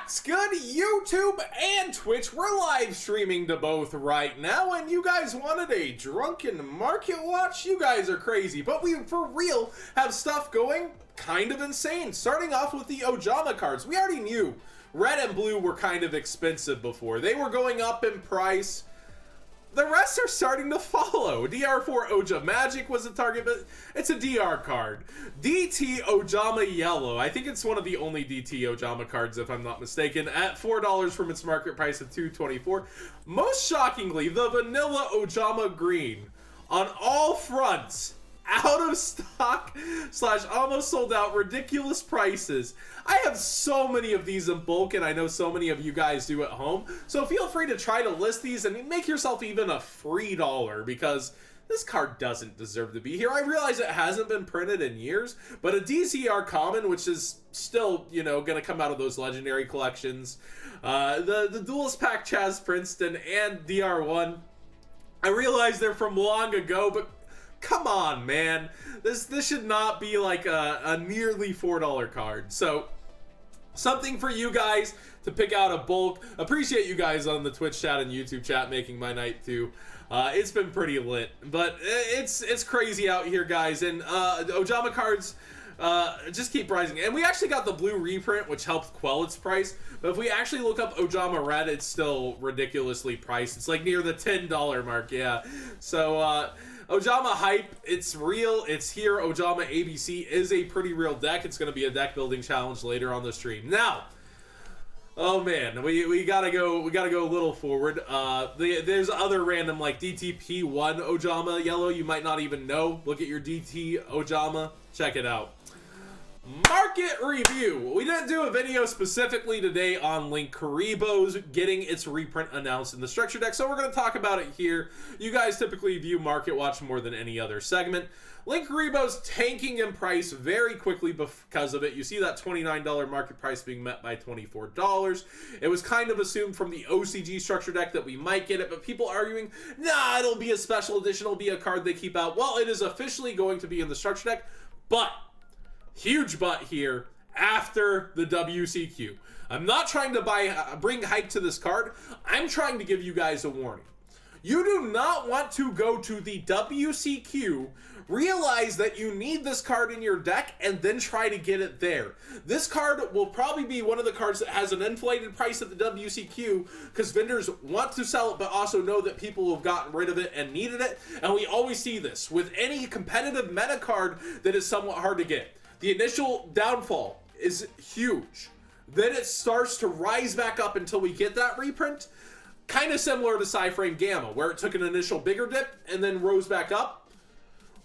What's good, YouTube and Twitch? We're live streaming to both right now, and you guys wanted a drunken market watch? You guys are crazy, but we, for real, have stuff going kind of insane. Starting off with the Ojama cards. We already knew red and blue were kind of expensive before. They were going up in price. The rest are starting to follow. DR4 Ojama Magic was a target, but it's a DR card. DT Ojama Yellow. I think it's one of the only DT Ojama cards, if I'm not mistaken, at $4 from its market price of $2.24. Most shockingly, the Vanilla Ojama Green on all fronts. Out of stock / almost sold out, ridiculous prices. I have so many of these in bulk, and I know so many of you guys do at home, so feel free to try to list these and make yourself even a free dollar, because this card doesn't deserve to be here. I realize it hasn't been printed in years, but a DCR common, which is still, you know, gonna come out of those legendary collections, the Duelist Pack Chaz Princeton and DR1, I realize they're from long ago, but come on, man. This should not be like a nearly $4 card. So, something for you guys to pick out a bulk. Appreciate you guys on the Twitch chat and YouTube chat making my night too. It's been pretty lit. But it's crazy out here, guys. And Ojama cards just keep rising. And we actually got the blue reprint, which helped quell its price. But if we actually look up Ojama Red, it's still ridiculously priced. It's like near the $10 mark, yeah. So, Ojama hype, it's real, it's here. Ojama ABC is a pretty real deck. It's going to be a deck building challenge later on the stream. Now, oh man, we gotta go a little forward. There's other random like DTP1 Ojama Yellow you might not even know. Look at your DT Ojama, check it out. Market review. We didn't do a video specifically today on Linkuriboh's getting its reprint announced in the structure deck, so we're going to talk about it here. You guys typically view Market Watch more than any other segment. Linkuriboh's tanking in price very quickly because of it. You see that $29 market price being met by $24. It was kind of assumed from the OCG structure deck that we might get it, but people arguing, nah, it'll be a special edition, it'll be a card they keep out. Well, it is officially going to be in the structure deck, but huge but here after the WCQ. I'm not trying to bring hype to this card. I'm trying to give you guys a warning. You do not want to go to the WCQ, realize that you need this card in your deck, and then try to get it there. This card will probably be one of the cards that has an inflated price at the WCQ because vendors want to sell it but also know that people have gotten rid of it and needed it. And we always see this with any competitive meta card that is somewhat hard to get. The initial downfall is huge. Then it starts to rise back up until we get that reprint. Kind of similar to Cyframe Gamma, where it took an initial bigger dip and then rose back up.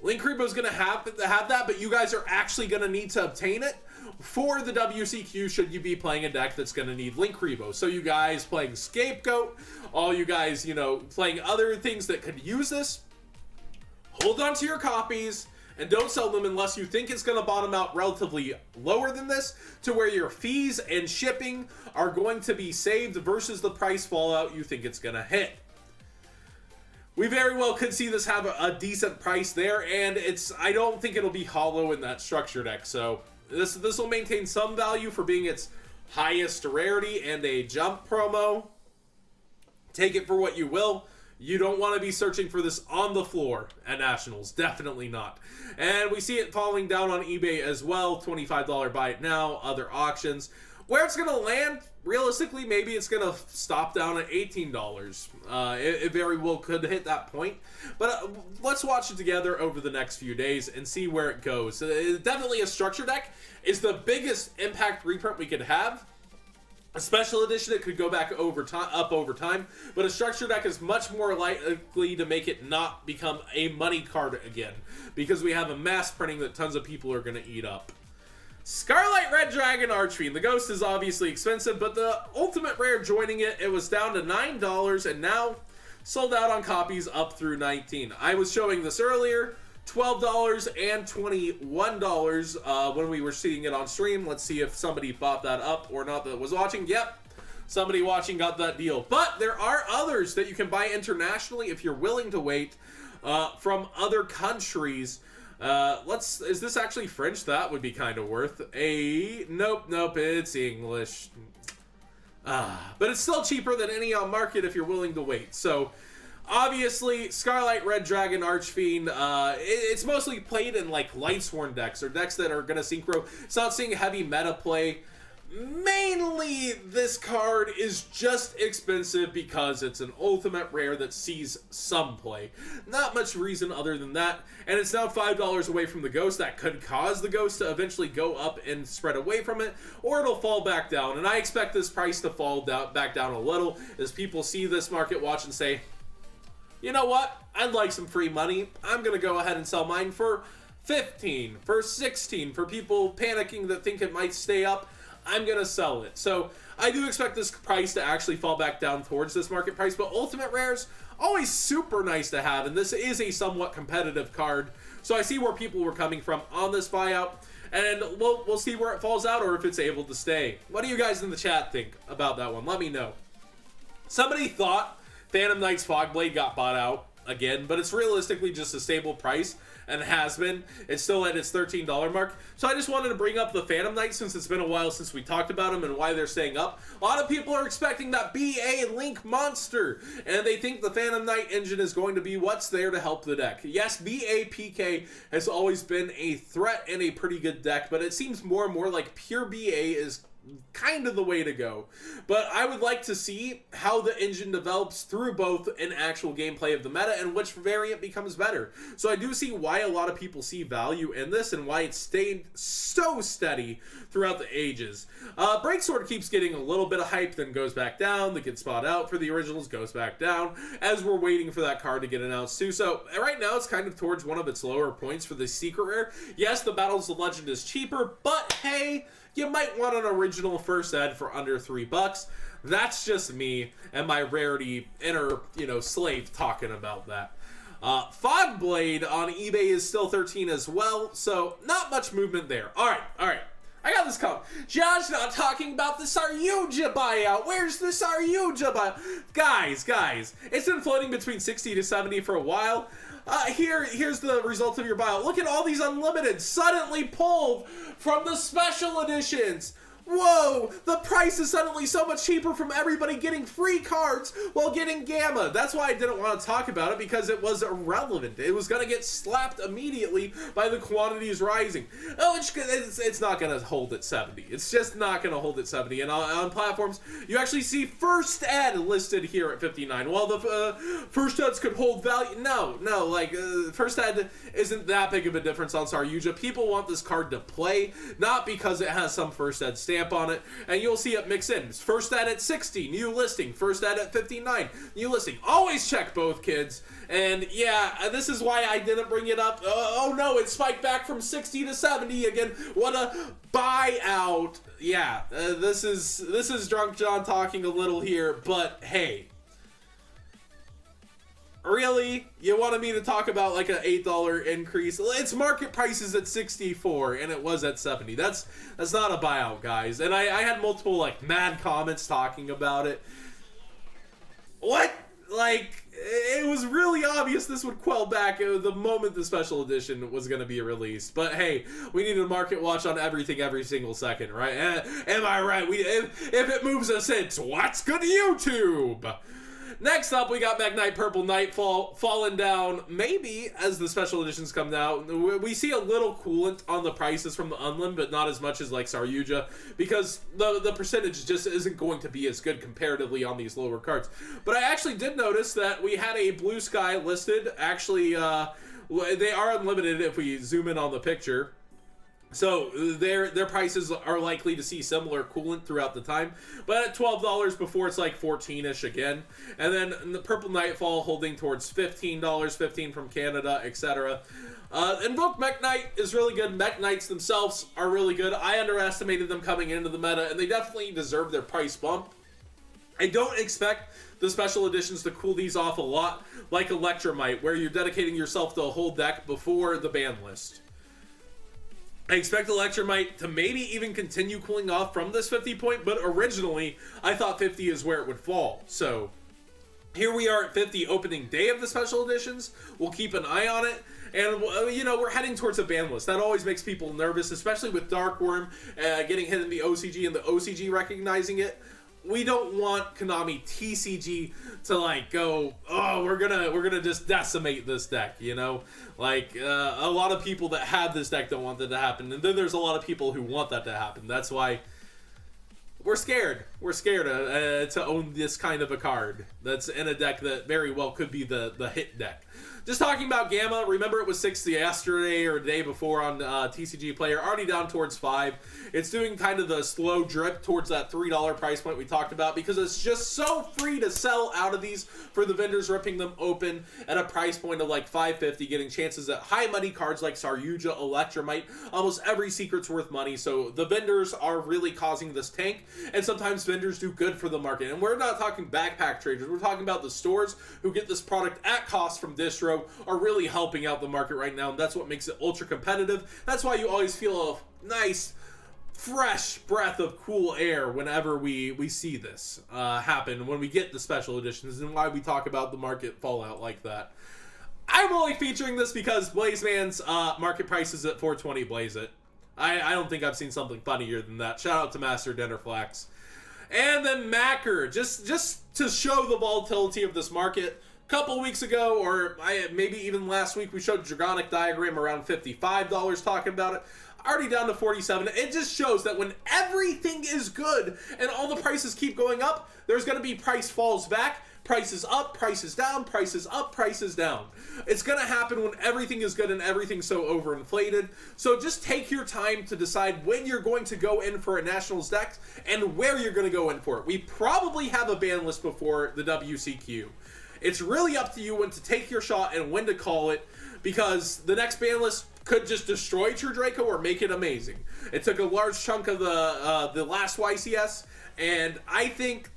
Linkuriboh's going to have that, but you guys are actually going to need to obtain it for the WCQ should you be playing a deck that's going to need Linkuriboh. So you guys playing Scapegoat, all you guys, you know, playing other things that could use this, hold on to your copies, and don't sell them unless you think it's going to bottom out relatively lower than this to where your fees and shipping are going to be saved versus the price fallout you think it's going to hit. We very well could see this have a decent price there, and I don't think it'll be hollow in that structure deck. So this will maintain some value for being its highest rarity and a jump promo. Take it for what you will. You don't want to be searching for this on the floor at Nationals. Definitely not. And we see it falling down on eBay as well. $25 buy it now. Other auctions. Where it's going to land, realistically, maybe it's going to stop down at $18. It very well could hit that point. But let's watch it together over the next few days and see where it goes. Definitely a structure deck is the biggest impact reprint we could have. A special edition, it could go back up over time, but a structure deck is much more likely to make it not become a money card again, because we have a mass printing that tons of people are going to eat up. Scarlet Red Dragon Archfiend. The Ghost is obviously expensive, but the Ultimate Rare joining it, it was down to $9, and now sold out on copies up through $19. I was showing this earlier. $12 and $21 when we were seeing it on stream. Let's see if somebody bought that up or not that was watching. Yep, somebody watching got that deal. But there are others that you can buy internationally if you're willing to wait from other countries. Is this actually French? That would be kind of worth a... Nope, it's English. But it's still cheaper than any on market if you're willing to wait. So, obviously, Scarlet Red Dragon Archfiend, it's mostly played in, like, Lightsworn decks, or decks that are going to synchro. It's not seeing heavy meta play. Mainly, this card is just expensive because it's an ultimate rare that sees some play. Not much reason other than that. And it's now $5 away from the Ghost. That could cause the Ghost to eventually go up and spread away from it, or it'll fall back down. And I expect this price to fall back down a little as people see this market watch and say, you know what? I'd like some free money. I'm going to go ahead and sell mine for 15, for 16, for people panicking that think it might stay up. I'm going to sell it. So I do expect this price to actually fall back down towards this market price, but Ultimate Rares, always super nice to have, and this is a somewhat competitive card. So I see where people were coming from on this buyout, and we'll see where it falls out or if it's able to stay. What do you guys in the chat think about that one? Let me know. Somebody thought Phantom Knight's Fogblade got bought out again, but it's realistically just a stable price, and has been. It's still at its $13 mark. So I just wanted to bring up the Phantom Knight since it's been a while since we talked about them and why they're staying up. A lot of people are expecting that BA Link monster, and they think the Phantom Knight engine is going to be what's there to help the deck. Yes, BA PK has always been a threat and a pretty good deck, but it seems more and more like pure BA is kind of the way to go. But I would like to see how the engine develops through both an actual gameplay of the meta and which variant becomes better. So I do see why a lot of people see value in this and why it's stayed so steady throughout the ages. Breaksword keeps getting a little bit of hype, then goes back down. The Get Spot Out for the originals goes back down as we're waiting for that card to get announced too. So right now it's kind of towards one of its lower points for the secret rare. Yes, the Battles of Legend is cheaper, but hey, you might want an original first ed for under $3. That's just me and my rarity inner, slave talking about that. Fogblade on eBay is still 13 as well, so not much movement there. All right. I got this comment. John's not talking about the Saryuja buyout. Where's the Saryuja buyout? Guys, it's been floating between 60 to 70 for a while. Here's the result of your buyout. Look at all these unlimited suddenly pulled from the special editions. Whoa, the price is suddenly so much cheaper from everybody getting free cards while getting Gamma. That's why I didn't want to talk about it, because it was irrelevant. It was going to get slapped immediately by the quantities rising. Oh, it's not going to hold at 70. It's just not going to hold at 70. And on platforms, you actually see First Ed listed here at 59. While the First Eds could hold value, no, First Ed isn't that big of a difference on Saryuja. People want this card to play, not because it has some First Ed stamp on it, and you'll see it mix in. First ad at 60, new listing. First ad at 59, new listing. Always check both, kids. And yeah, this is why I didn't bring it up. Oh no, it spiked back from 60 to 70 again. What a buyout. Yeah, this is Drunk John talking a little here, but hey. Really? You wanted me to talk about like an $8 increase? Its market price is at 64 and it was at 70. That's not a buyout, guys. And I had multiple like mad comments talking about it. What? Like, it was really obvious this would quell back the moment the special edition was going to be released. But hey, we need a market watch on everything every single second, right? Am I right? If it moves us, it's what's good YouTube. Next up, we got Magnite Purple Nightfall falling down, maybe, as the special editions come out. We see a little coolant on the prices from the Unlim, but not as much as, like, Saryuja, because the percentage just isn't going to be as good comparatively on these lower cards. But I actually did notice that we had a Blue Sky listed. Actually, they are unlimited if we zoom in on the picture. So their prices are likely to see similar coolant throughout the time, but at $12 before it's like 14-ish again. And then the Purple Nightfall holding towards $15, 15 from Canada, etc. Invoke Mech Knight is really good. Mech Knights themselves are really good. I underestimated them coming into the meta, and they definitely deserve their price bump. I don't expect the special editions to cool these off a lot, like Electromite, where you're dedicating yourself to a whole deck before the ban list. I expect Electromite to maybe even continue cooling off from this 50 point, but originally I thought 50 is where it would fall. So here we are at 50, opening day of the special editions. We'll keep an eye on it. And, we're heading towards a ban list. That always makes people nervous, especially with Dark Worm getting hit in the OCG and the OCG recognizing it. we don't want Konami TCG to like go, oh, we're gonna just decimate this deck, you know? Like a lot of people that have this deck don't want that to happen, and then there's a lot of people who want that to happen. That's why we're scared. We're scared to own this kind of a card that's in a deck that very well could be the hit deck. Just talking about Gamma, remember it was 6 yesterday or the day before on TCG Player, already down towards 5. It's doing kind of the slow drip towards that $3 price point we talked about because it's just so free to sell out of these for the vendors ripping them open at a price point of like $5.50, getting chances at high money cards like Saryuja, Electromite. Almost every secret's worth money, so the vendors are really causing this tank, and sometimes vendors do good for the market. And we're not talking backpack traders, we're talking about the stores who get this product at cost from distro are really helping out the market right now, and that's what makes it ultra competitive. That's why you always feel a nice fresh breath of cool air whenever we see this happen, when we get the special editions, and why we talk about the market fallout like that. I'm only featuring this because BlazeMan's market price is at 420. Blaze it. I don't think I've seen something funnier than that. Shout out to Master Dinnerflax. And then Macker, just to show the volatility of this market. Couple weeks ago, or maybe even last week, we showed Dragonic Diagram around $55 talking about it. Already down to 47. It just shows that when everything is good and all the prices keep going up, there's going to be price falls back, prices up, prices down, prices up, prices down. It's going to happen when everything is good and everything's so overinflated. So just take your time to decide when you're going to go in for a Nationals deck and where you're going to go in for it. We probably have a ban list before the WCQ. It's really up to you when to take your shot and when to call it, because the next ban list could just destroy True Draco or make it amazing. It took a large chunk of the last YCS, and I think,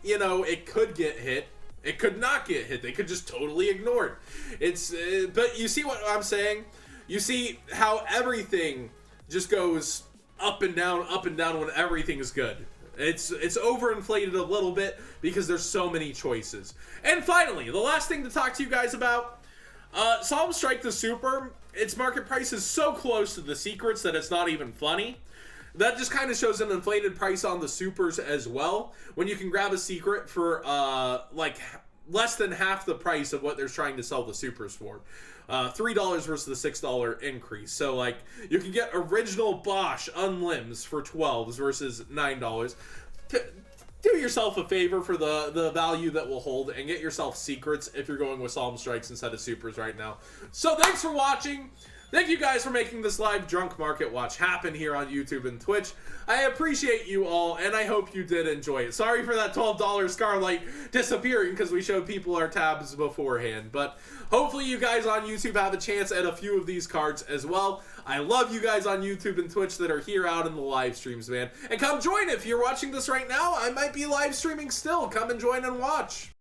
you know, it could get hit. It could not get hit. They could just totally ignore it. But you see what I'm saying? You see how everything just goes up and down when everything is good. It's overinflated a little bit because there's so many choices. And finally, the last thing to talk to you guys about, Solemn Strike the Super, its market price is so close to the secrets that it's not even funny. That just kind of shows an inflated price on the supers as well, when you can grab a secret for like less than half the price of what they're trying to sell the supers for. $3 versus the $6 increase. So like you can get original Bosch Unlims for $12 versus $9. Do yourself a favor for the value that will hold and get yourself secrets if you're going with Solemn Strikes instead of supers right now. So thanks for watching. Thank you guys for making this live drunk market watch happen here on YouTube and Twitch. I appreciate you all, and I hope you did enjoy it. Sorry for that $12 Starlight disappearing because we showed people our tabs beforehand. But hopefully you guys on YouTube have a chance at a few of these cards as well. I love you guys on YouTube and Twitch that are here out in the live streams, man. And come join if you're watching this right now. I might be live streaming still. Come and join and watch.